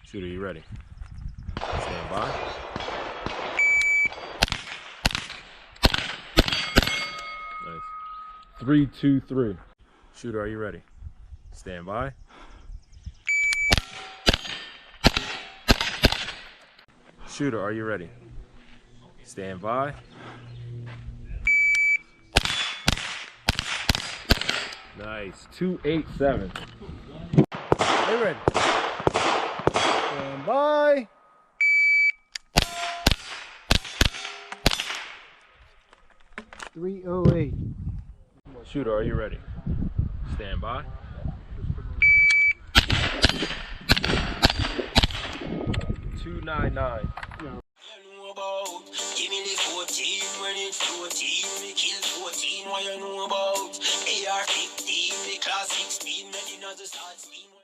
Shooter, you ready? Stand by. Nice. 3, 2, 3. Shooter, are you ready? Stand by. Shooter, are you ready? Stand by. Nice. 2, 8, 7. Are you ready? Stand by. .308. Shooter, are you ready? Stand by. .299. Give me the 14, when it's 14, me kill 14, what you know about? AR-15, the class 16, men in the start speed.